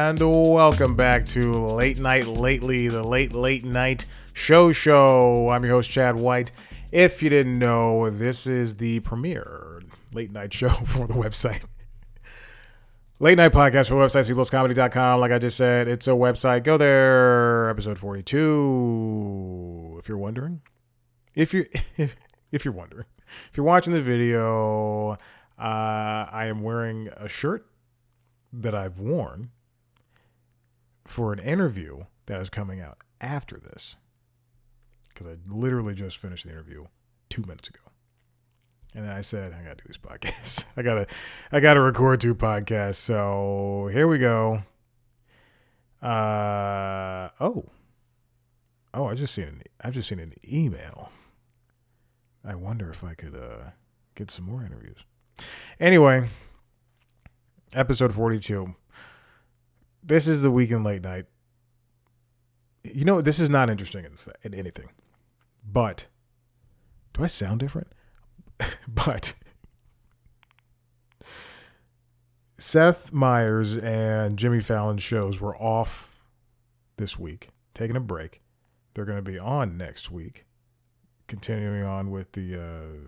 and welcome back to Late Night Lately, the late night show. I'm your host, Chad White. If you didn't know, this is the premier late night show for the website. Late night podcast for the website, closecomedy.com. Like I just said, it's a website. Go there. Episode 42. If you're wondering. If you're wondering. If you're watching the video, I am wearing a shirt that I've worn for an interview that is coming out after this, because I literally just finished the interview 2 minutes ago, and then I said I gotta do this podcast. I gotta record 2 podcasts. So here we go. I've just seen an email. I wonder if I could get some more interviews. Anyway. Episode 42. This is the weekend late night. You know, this is not interesting in anything. But, do I sound different? But, Seth Meyers and Jimmy Fallon's shows were off this week, taking a break. They're going to be on next week. Continuing on with the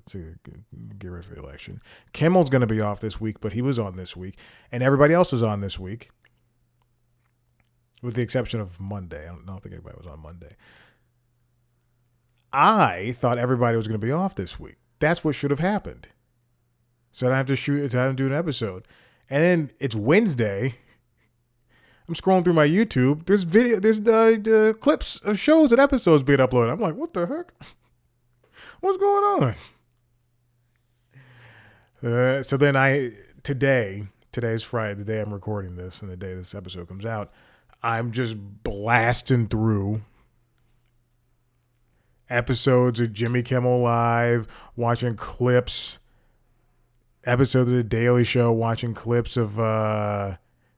to get ready for the election. Kimmel's going to be off this week, but he was on this week, and everybody else was on this week, with the exception of Monday. I don't think anybody was on Monday. I thought everybody was going to be off this week. That's what should have happened. So I don't have to shoot. I have to do an episode, and then it's Wednesday. I'm scrolling through my YouTube. There's the clips of shows and episodes being uploaded. I'm like, what the heck? What's going on? So then today's Friday, the day I'm recording this and the day this episode comes out, I'm just blasting through episodes of Jimmy Kimmel Live, watching clips, episodes of The Daily Show, watching clips of,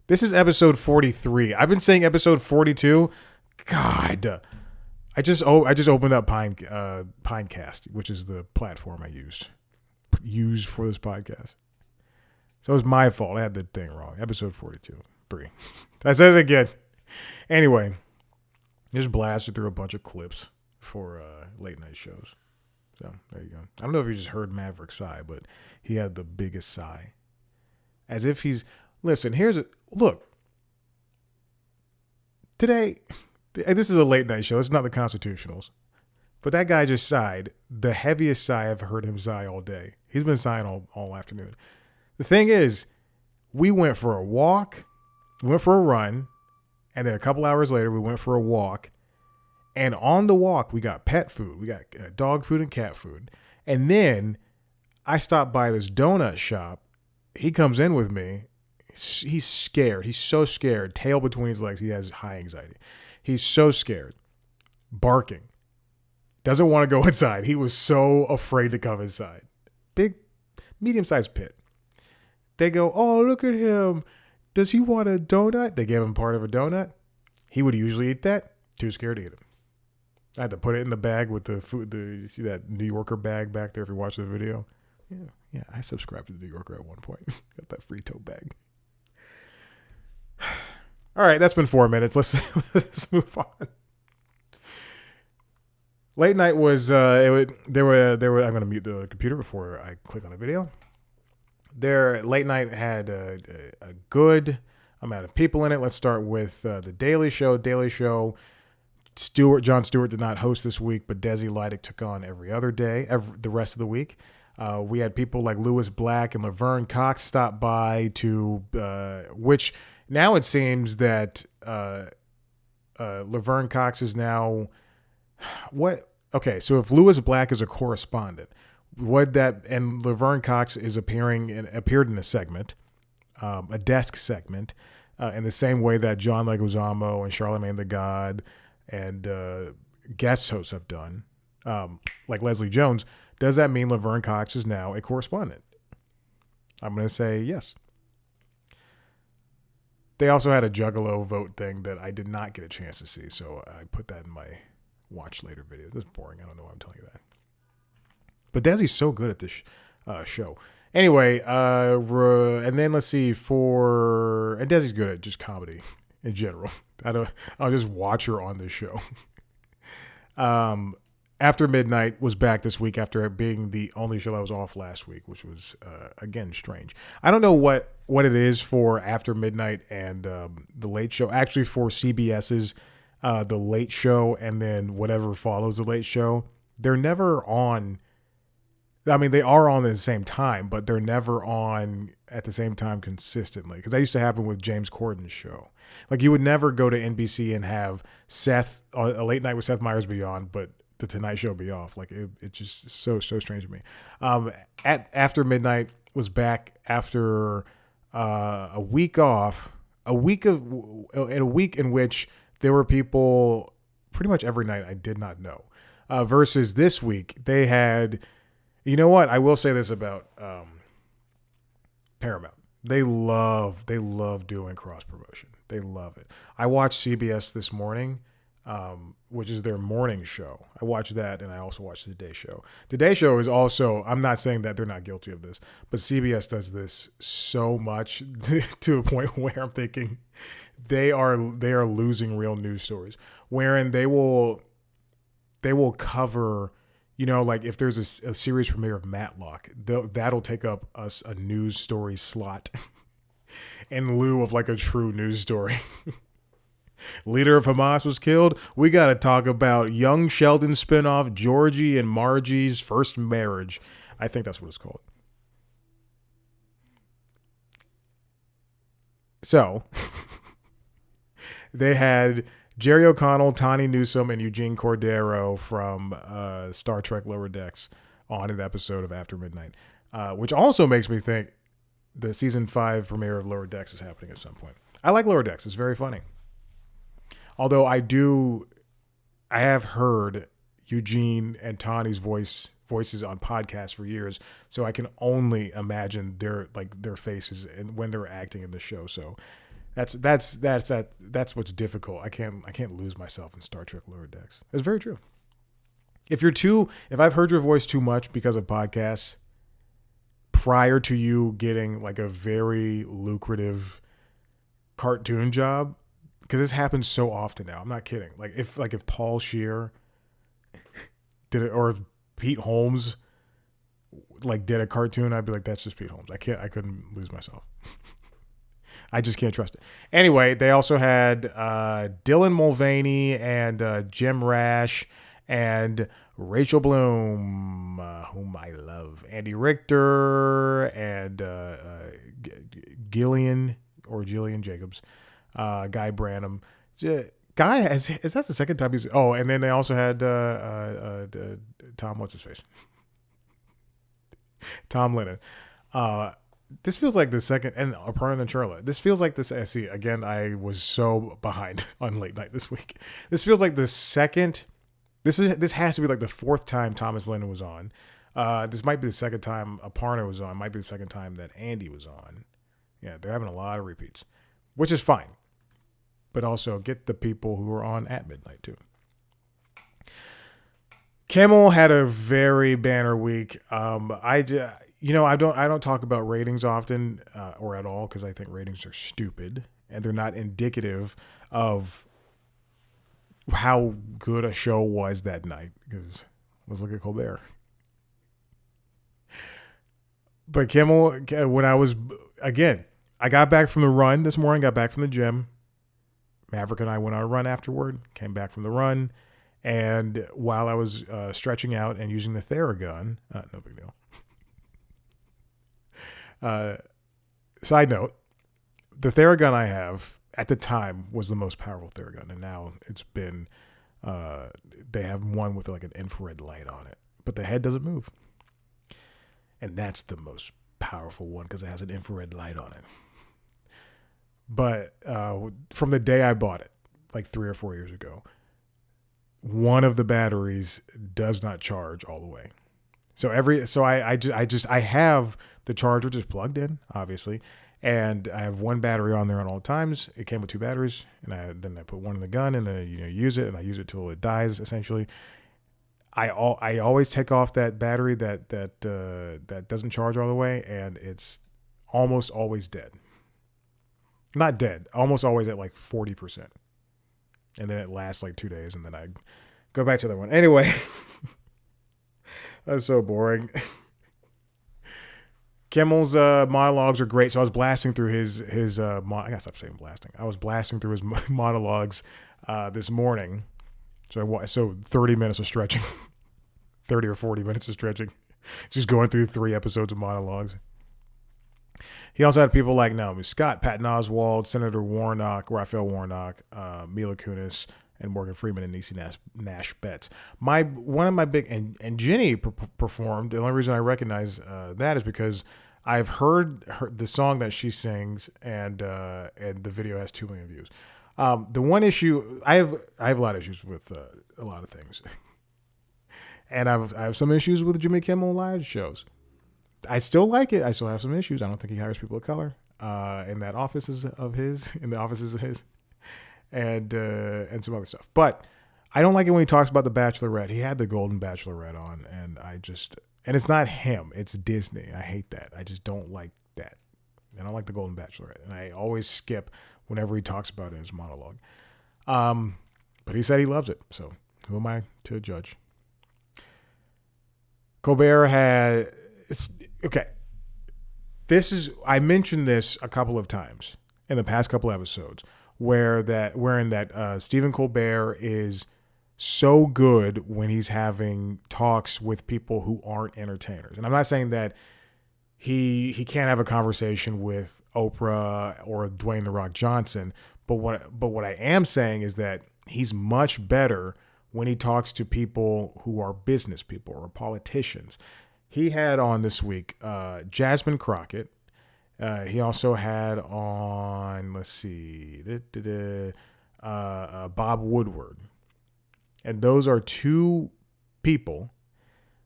this is episode 43. I've been saying episode 42. God. I just opened up Pinecast, which is the platform I used for this podcast. So it was my fault. I had the thing wrong. Episode 42. I said it again. Anyway, just blasted through a bunch of clips for late night shows. So there you go. I don't know if you just heard Maverick sigh, but he had the biggest sigh. As if he's... Listen, look. Today... This is a late night show. It's not the Constitutionals. But that guy just sighed. The heaviest sigh I've heard him sigh all day. He's been sighing all afternoon. The thing is, we went for a walk, we went for a run, and then a couple hours later, we went for a walk. And on the walk, we got pet food. We got dog food and cat food. And then I stopped by this donut shop. He comes in with me. He's scared. He's so scared. Tail between his legs. He has high anxiety. He's so scared, barking, doesn't want to go inside. He was so afraid to come inside. Big, medium-sized pit. They go, oh, look at him. Does he want a donut? They gave him part of a donut. He would usually eat that. Too scared to eat it. I had to put it in the bag with the food. You see that New Yorker bag back there if you watch the video? Yeah, I subscribed to the New Yorker at one point. Got that free tote bag. All right, that's been 4 minutes. Let's move on. Late night was there were. I'm going to mute the computer before I click on the video. Late night had a good amount of people in it. Let's start with the Daily Show. Daily Show. Jon Stewart did not host this week, but Desi Lydic took on every other day, the rest of the week. We had people like Lewis Black and Laverne Cox stop by which. Now it seems that Laverne Cox is now what? Okay, so if Lewis Black is a correspondent, and Laverne Cox is appeared in a segment, a desk segment, in the same way that John Leguizamo and Charlamagne the God and guest hosts have done, like Leslie Jones. Does that mean Laverne Cox is now a correspondent? I'm going to say yes. They also had a Juggalo vote thing that I did not get a chance to see, so I put that in my watch later video. This is boring. I don't know why I'm telling you that. But Desi's so good at this show. Anyway, and then let's see and Desi's good at just comedy in general. I'll just watch her on this show. After Midnight was back this week after being the only show that was off last week, which was again strange. I don't know what it is for After Midnight and the Late Show. Actually, for CBS's the Late Show and then whatever follows the Late Show, they're never on. I mean, they are on at the same time, but they're never on at the same time consistently. Because that used to happen with James Corden's show. Like, you would never go to NBC and have a late night with Seth Meyers be on, but the Tonight Show be off. Like, it's just so strange to me. After Midnight was back after a week off, a week in which there were people pretty much every night I did not know. Versus this week, they had. You know what? I will say this about Paramount. They love doing cross promotion. They love it. I watched CBS this morning, which is their morning show. I watched that, and I also watched the Day Show. The Day Show is also. I'm not saying that they're not guilty of this, but CBS does this so much to a point where I'm thinking they are losing real news stories, wherein they will cover. You know, like if there's a series premiere of Matlock, that'll take up a news story slot in lieu of like a true news story. Leader of Hamas was killed. We got to talk about young Sheldon spinoff, Georgie and Margie's first marriage. I think that's what it's called. So they had Jerry O'Connell, Tawny Newsome, and Eugene Cordero from Star Trek Lower Decks on an episode of After Midnight, which also makes me think the season 5 premiere of Lower Decks is happening at some point. I like Lower Decks. It's very funny. Although I have heard Eugene and Tawny's voices on podcasts for years, so I can only imagine their faces and when they're acting in the show. So that's what's difficult. I can't lose myself in Star Trek Lower Decks. That's very true. If I've heard your voice too much because of podcasts prior to you getting like a very lucrative cartoon job, because this happens so often now. I'm not kidding. Like if Paul Scheer did it, or if Pete Holmes like did a cartoon, I'd be like, that's just Pete Holmes. I couldn't lose myself. I just can't trust it. Anyway, they also had Dylan Mulvaney and Jim Rash and Rachel Bloom, whom I love, Andy Richter and Gillian Jacobs, Guy Branum. Guy is that the second time he's? Oh, and then they also had Tom. What's his face? Tom Lennon. This feels like the second, and Aparna Nancherla. This feels like this. I see again. I was so behind on late night this week. This feels like the second. This has to be like the fourth time Thomas Lennon was on. This might be the second time Aparna was on. Might be the second time that Andy was on. Yeah, they're having a lot of repeats, which is fine. But also get the people who are on at midnight too. Kimmel had a very banner week. I don't talk about ratings often or at all because I think ratings are stupid and they're not indicative of how good a show was that night. Because let's look at Colbert. But Kimmel, when I got back from the run this morning, got back from the gym. Maverick and I went on a run afterward, came back from the run. And while I was stretching out and using the Theragun, no big deal. Side note, the Theragun I have at the time was the most powerful Theragun, and now it's been they have one with like an infrared light on it, but the head doesn't move, and that's the most powerful one because it has an infrared light on it. But from the day I bought it, like 3 or 4 years ago, one of the batteries does not charge all the way. So I have the charger just plugged in, obviously, and I have one battery on there at all times. It came with 2 batteries, and then I put one in the gun, and then use it, and I use it till it dies. Essentially, I always take off that battery that doesn't charge all the way, and it's almost always dead. Not dead. Almost always at like 40%. And then it lasts like 2 days, and then I go back to the one. Anyway, that's so boring. Kimmel's monologues are great, so I was blasting through his. I gotta stop saying blasting. I was blasting through his monologues this morning. So 30 minutes of stretching, 30 or 40 minutes of stretching, just going through 3 episodes of monologues. He also had people like Naomi Scott, Patton Oswalt, Senator Warnock, Raphael Warnock, Mila Kunis, and Morgan Freeman and Niecy Nash Betts. One of my big and Ginny performed. The only reason I recognize that is because I've heard the song that she sings, and the video has 2 million views. The one issue I have a lot of issues with a lot of things, and I have some issues with Jimmy Kimmel live shows. I still like it. I still have some issues. I don't think he hires people of color in the offices of his, and some other stuff. But I don't like it when he talks about The Bachelorette. He had the Golden Bachelorette on, and and it's not him. It's Disney. I hate that. I just don't like that. I don't like the Golden Bachelorette, and I always skip whenever he talks about it in his monologue. But he said he loves it, so who am I to judge? Colbert had... Okay. I mentioned this a couple of times in the past couple episodes wherein Stephen Colbert is so good when he's having talks with people who aren't entertainers. And I'm not saying that he can't have a conversation with Oprah or Dwayne The Rock Johnson, but what I am saying is that he's much better when he talks to people who are business people or politicians. He had on this week Jasmine Crockett. He also had on, Bob Woodward. And those are 2 people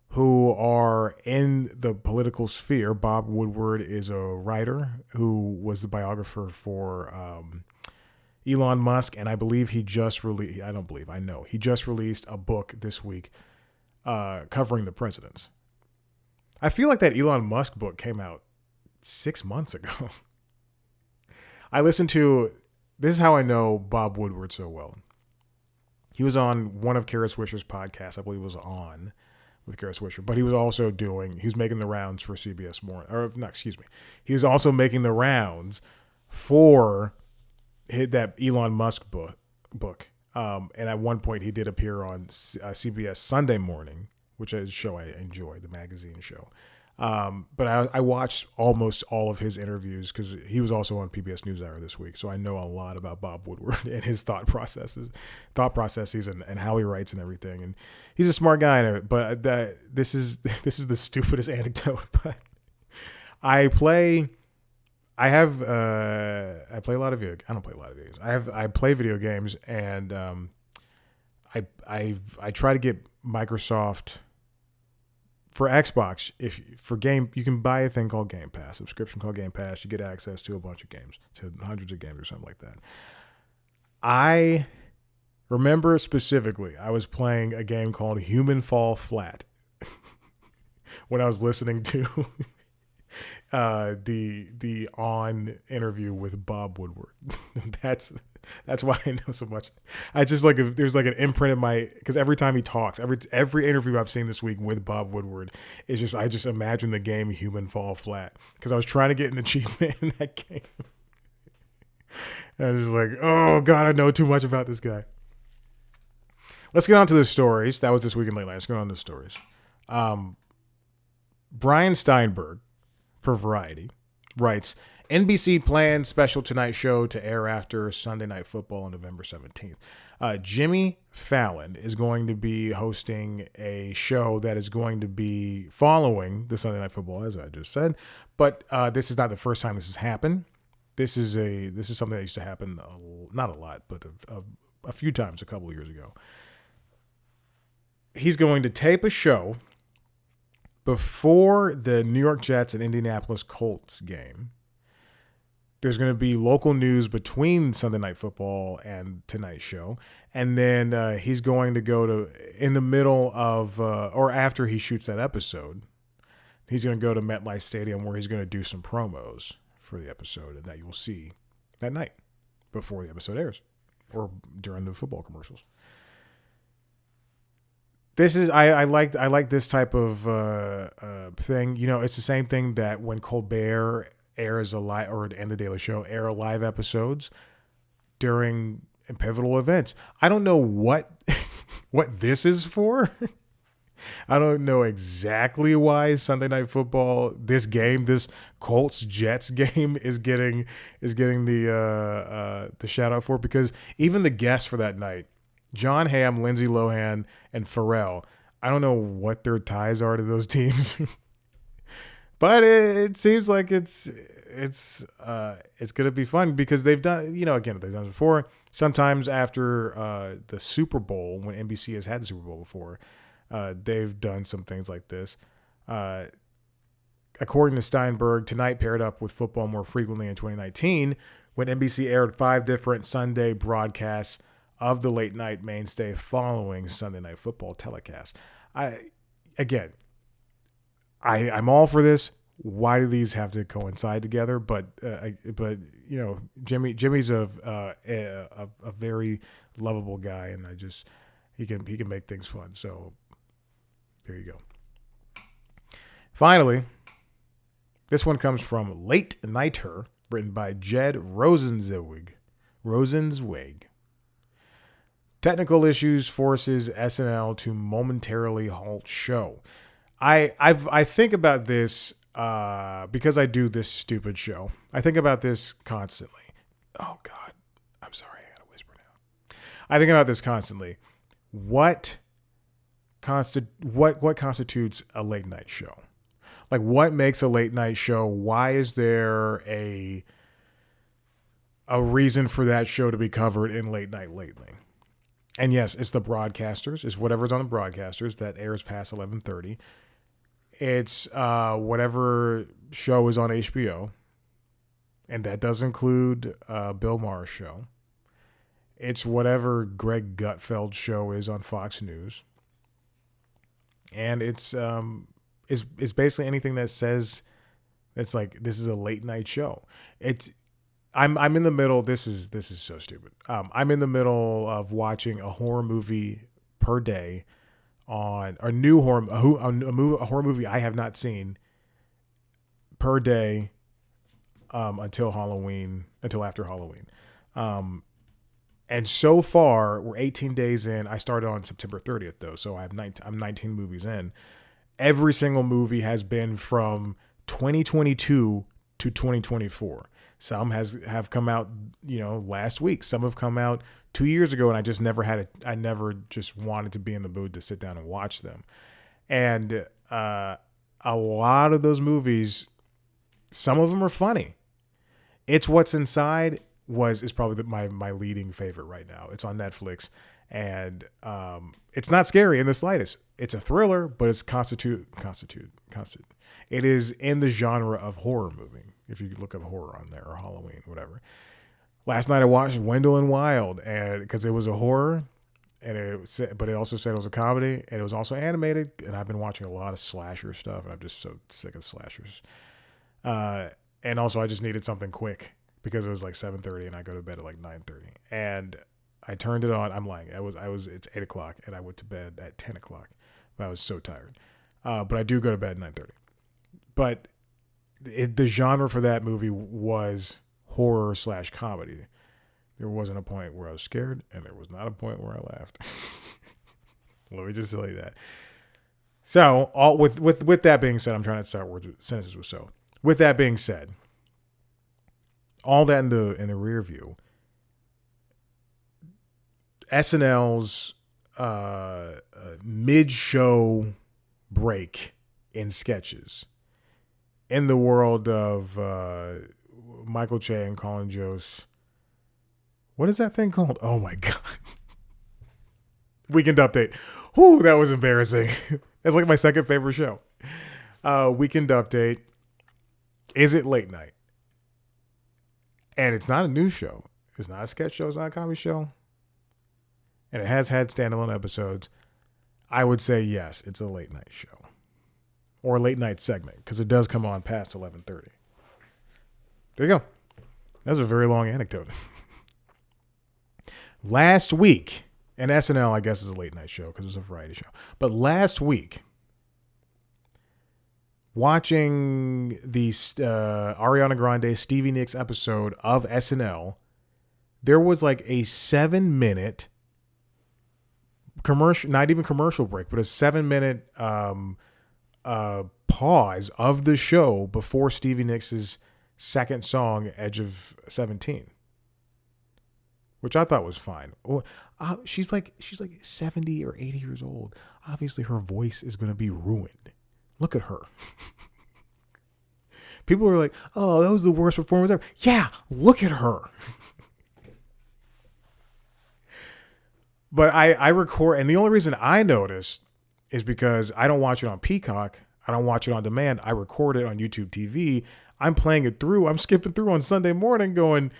who are in the political sphere. Bob Woodward is a writer who was the biographer for Elon Musk. And I believe he just released a book this week covering the presidents. I feel like that Elon Musk book came out 6 months ago. This is how I know Bob Woodward so well. He was on one of Kara Swisher's podcasts. I believe it was on with Kara Swisher, but he was making the rounds for CBS He was also making the rounds for that Elon Musk book. And at one point he did appear on CBS Sunday Morning, which is a show I enjoy, the magazine show. But I watched almost all of his interviews because he was also on PBS NewsHour this week. So I know a lot about Bob Woodward and his thought processes and how he writes and everything. And he's a smart guy. But this is the stupidest anecdote. But I play a lot of video. I don't play a lot of video games. I play video games, and I try to get Microsoft. For Xbox, you can buy a thing called Game Pass, subscription called Game Pass. You get access to a bunch of games, to hundreds of games or something like that. I remember specifically, I was playing a game called Human Fall Flat when I was listening to the On interview with Bob Woodward. That's why I know so much. I just there's an imprint in because every time he talks, every interview I've seen this week with Bob Woodward is just, I just imagine the game Human Fall Flat, because I was trying to get an achievement in that game. And I was just like, oh God, I know too much about this guy. Let's get on to the stories. That was this week in Late Night. Let's get on to the stories. Brian Steinberg for Variety writes, NBC plans special Tonight Show to air after Sunday Night Football on November 17th. Jimmy Fallon is going to be hosting a show that is going to be following the Sunday Night Football, as I just said. But this is not the first time this has happened. This is something that used to happen, not a lot, but a few times a couple of years ago. He's going to tape a show before the New York Jets and Indianapolis Colts game. There's going to be local news between Sunday Night Football and tonight's show. And then he's going to go to, in the middle of, or after he shoots that episode, he's going to go to MetLife Stadium where he's going to do some promos for the episode, and that you'll see that night before the episode airs or during the football commercials. This is I like this type of thing. You know, it's the same thing that when Colbert airs a live and the Daily Show air live episodes during pivotal events. I don't know what what this is for. I don't know exactly why Sunday Night Football, this Colts Jets game is getting the shout out for, because even the guests for that night, John Hamm, Lindsay Lohan, and Pharrell, I don't know what their ties are to those teams, but it seems like it's gonna be fun because they've done, they've done it before. Sometimes after the Super Bowl, when NBC has had the Super Bowl before, they've done some things like this. According to Steinberg, Tonight paired up with football more frequently in 2019 when NBC aired 5 different Sunday broadcasts of the late night mainstay following Sunday Night Football telecast. I'm all for this. Why do these have to coincide together? But Jimmy's a very lovable guy, and he can make things fun. So there you go. Finally, this one comes from Late Nighter, written by Jed Rosenzweig. Technical issues forces SNL to momentarily halt show. I think about this because I do this stupid show. I think about this constantly. Oh God, I'm sorry, I gotta whisper now. I think about this constantly. What constitutes a late night show? Like, what makes a late night show? Why is there a reason for that show to be covered in late night lately? And yes, it's the broadcasters. It's whatever's on the broadcasters that airs past 11:30. It's whatever show is on HBO, and that does include Bill Maher's show. It's whatever Greg Gutfeld's show is on Fox News, and it's basically anything that says it's like this is a late night show. I'm in the middle. This is so stupid. I'm in the middle of watching a horror movie per day on a horror movie I have not seen per day until after Halloween. And so far we're 18 days in. I started on September 30th though, so I'm 19 movies in. Every single movie has been from 2022 to 2024. Some have come out, last week. Some have come out 2 years ago, and I never just wanted to be in the mood to sit down and watch them. And a lot of those movies, some of them are funny. It's What's Inside is probably my leading favorite right now. It's on Netflix, and it's not scary in the slightest. It's a thriller, but it's it is in the genre of horror movie. If you look up horror on there, or Halloween, whatever. Last night I watched Wendell and Wild, and because it was a horror, but it also said it was a comedy, and it was also animated. And I've been watching a lot of slasher stuff, and I'm just so sick of slashers. And also I just needed something quick because it was like 7:30, and I go to bed at like 9:30, and I turned it on. I'm lying. It's 8:00, and I went to bed at 10:00. But I was so tired. But I do go to bed at 9:30. But the genre for that movie was horror / comedy. There wasn't a point where I was scared, and there was not a point where I laughed. Let me just tell you that. So, with that being said, I'm trying to start words with sentences with so. With that being said, all that in the rear view, SNL's mid-show break in sketches in the world of Michael Che and Colin Jost. What is that thing called? Oh my God. Weekend Update. Whew, that was embarrassing. That's like my second favorite show. Weekend Update. Is it late night? And it's not a news show. It's not a sketch show. It's not a comedy show. And it has had standalone episodes. I would say yes, it's a late night show. Or a late night segment, because it does come on past 11:30. There you go. That's a very long anecdote. Last week, and SNL, I guess, is a late night show because it's a variety show. But last week, watching the Ariana Grande Stevie Nicks episode of SNL, there was like a 7-minute commercial, not even commercial break, but a 7-minute pause of the show before Stevie Nicks' second song, Edge of 17, which I thought was fine. She's like 70 or 80 years old. Obviously, her voice is going to be ruined. Look at her. People are like, oh, that was the worst performance ever. Yeah, look at her. But I record, and the only reason I noticed is because I don't watch it on Peacock. I don't watch it on demand. I record it on YouTube TV. I'm playing it through. I'm skipping through on Sunday morning going,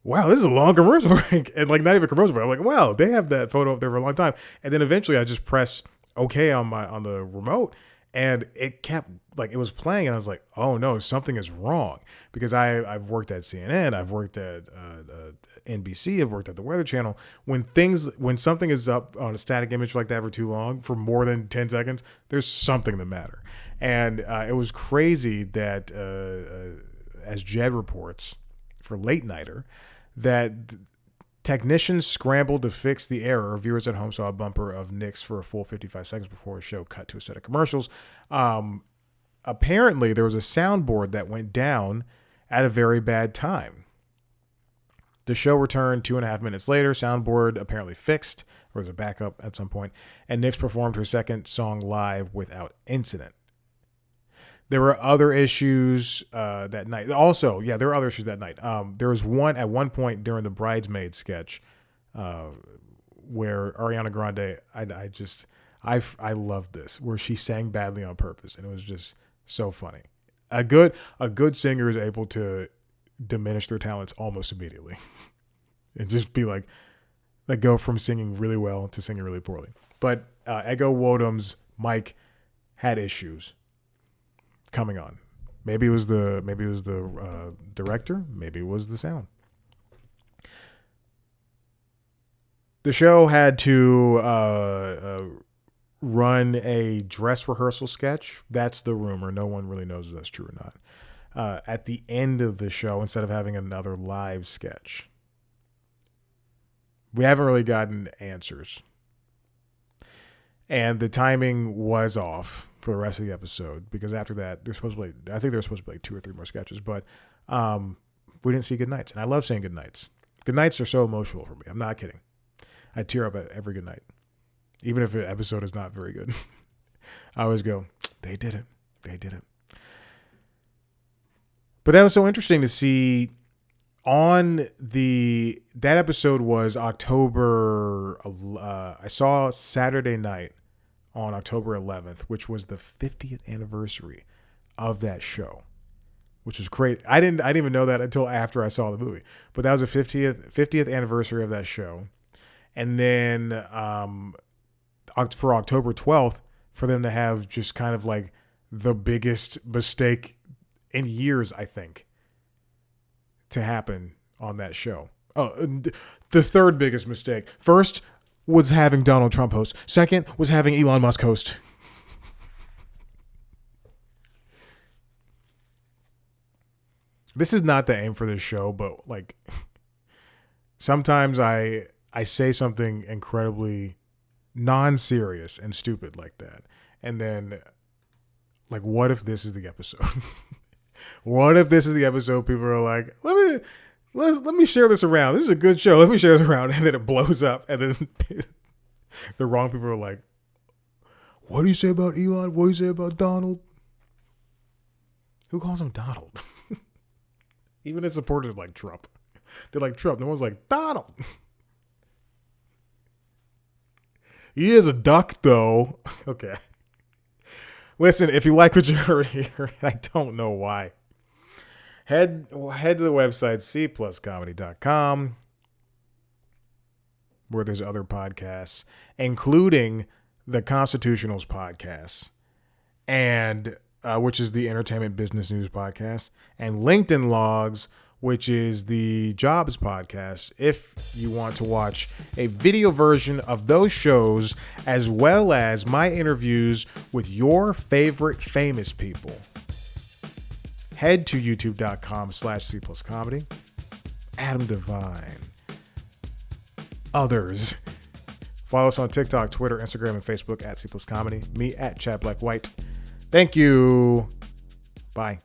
wow, this is a long commercial break. And like, not even commercial break. I'm like, wow, they have that photo up there for a long time. And then eventually I just press OK on the remote, and it kept, like, it was playing, and I was like, oh no, something is wrong. Because I've worked at CNN, I've worked at NBC, I've worked at the Weather Channel. When something is up on a static image like that for too long, for more than 10 seconds, there's something the matter. And it was crazy that, as Jed reports for Late Nighter, that technicians scrambled to fix the error. Viewers at home saw a bumper of Nicks for a full 55 seconds before a show cut to a set of commercials. Apparently, there was a soundboard that went down at a very bad time. The show returned 2.5 minutes later. Soundboard apparently fixed, or was a backup at some point, and Nicks performed her second song live without incident. There were other issues that night. Also, yeah, there were other issues that night. There was one at one point during the Bridesmaid sketch where Ariana Grande, I loved this, where she sang badly on purpose, and it was just so funny. A good singer is able to diminish their talents almost immediately and just be like go from singing really well to singing really poorly. But Ego Wodom's mic had issues coming on. Maybe it was the director, maybe it was the sound. The show had to run a dress rehearsal sketch. That's the rumor. No one really knows if that's true or not. At the end of the show, instead of having another live sketch. We haven't really gotten answers. And the timing was off for the rest of the episode, because after that, I think there's supposed to be like 2 or 3 more sketches, but we didn't see goodnights. And I love saying goodnights. Goodnights are so emotional for me. I'm not kidding. I tear up at every goodnight. Even if an episode is not very good. I always go, they did it. They did it. But that was so interesting to see. That episode was October, I saw Saturday night on October 11th, which was the 50th anniversary of that show, which is great. I didn't even know that until after I saw the movie, but that was the 50th anniversary of that show. And then for October 12th, for them to have just kind of like the biggest mistake in years, I think, to happen on that show. Oh, the third biggest mistake. First was having Donald Trump host. Second was having Elon Musk host. This is not the aim for this show, but like sometimes I say something incredibly non-serious and stupid like that. And then like, what if this is the episode? What if this is the episode? People are like, let me share this around. This is a good show. Let me share this around. And then it blows up. And then the wrong people are like, what do you say about Elon? What do you say about Donald? Who calls him Donald? Even his supporters like Trump. They're like Trump. No one's like Donald. He is a duck, though. Okay. Listen, if you like what you heard here, I don't know why, head to the website, cpluscomedy.com, where there's other podcasts, including the Constitutionals podcast, and which is the Entertainment Business News podcast, and LinkedIn Logs, which is the Jobs podcast, if you want to watch a video version of those shows, as well as my interviews with your favorite famous people. Head to youtube.com/C+comedy. Adam Devine. Others. Follow us on TikTok, Twitter, Instagram, and Facebook at C+comedy. Me at Chad Black White. Thank you. Bye.